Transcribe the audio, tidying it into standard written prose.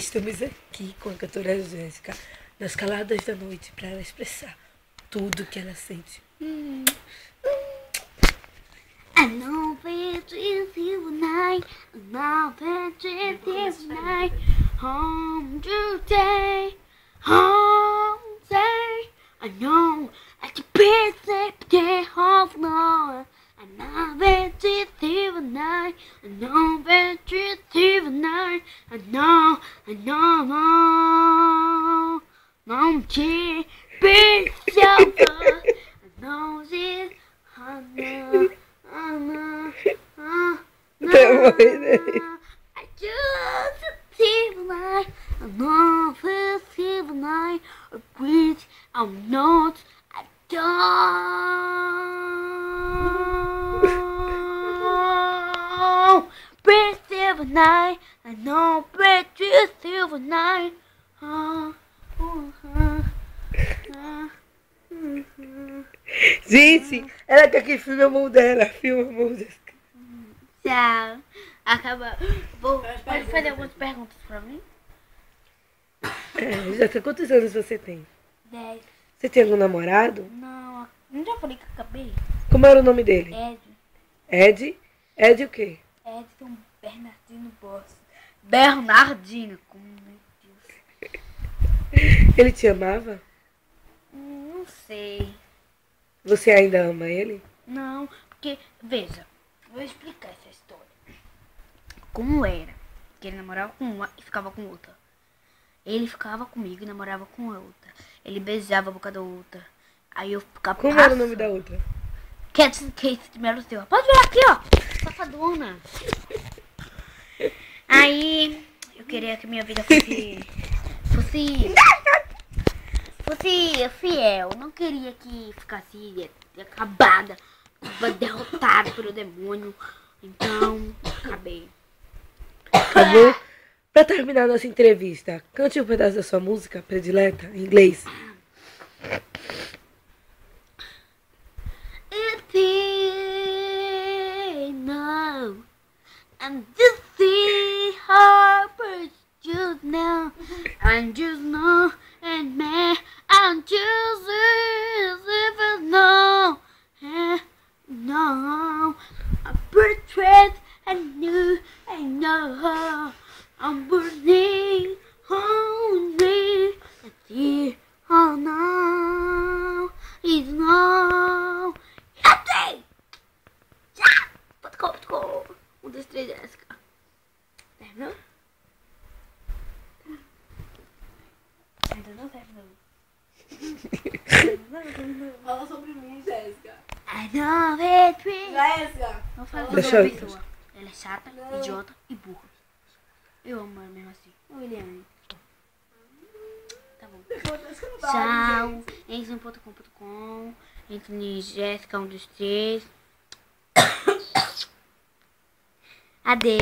Estamos aqui com a cantora Jéssica nas caladas da noite para ela expressar tudo que ela sente. I know that it's you night. I know that it's you night. Home today, home day. I know at the birthday of Lord. I know that it's you night. I know that it's you night. I know, Mom, she be so far. I know this, I know. I just see the night, I'm not see the night, I breathe, I'm not, I don't breathe through the night, I know breathe through the night. Gente, ela quer que filme a mão dela. Filma a mão dela. Tchau. Acaba. Pode fazer algumas perguntas pra mim? Jéssica, quantos anos você tem? 10. Você tem algum namorado? Não já falei que acabei? Como era o nome dele? Ed. Ed? Ed o quê? Edson Bernardino Boss. Bernardino. Meu Deus. Ele te amava? Não sei. Você ainda ama ele? Não, porque, veja, vou explicar essa história. Como era? Que ele namorava com uma e ficava com outra. Ele ficava comigo e namorava com outra. Ele beijava a boca da outra. Aí eu ficava. Como era o nome da outra? Kate de Melo Silva. Pode ver aqui, ó. Safadona. Aí eu queria que minha vida fosse fiel. Não queria que ficasse acabada, derrotada pelo demônio. Então, acabei. Acabou? Pra terminar nossa entrevista, cante um pedaço da sua música predileta em inglês. If he know, I'm just the harpers just now, I'm just know, and me, I'm just if no, no, I'm betrayed and knew, and know, I'm burning only, and see, oh no, it's no. Ficou. 1, 2, 3, Jéssica. Terminou? Ainda não terminou. Fala sobre mim, Jéssica. I know it. Jéssica. Não fala Deixa sobre eu- pessoa. Ela é chata, idiota e burra. Eu amo ela mesmo assim. Ô, Eliane. Tá bom. Tchau. Entre no .com.com. Entre no Jéssica 1, 2, 3. Adeus.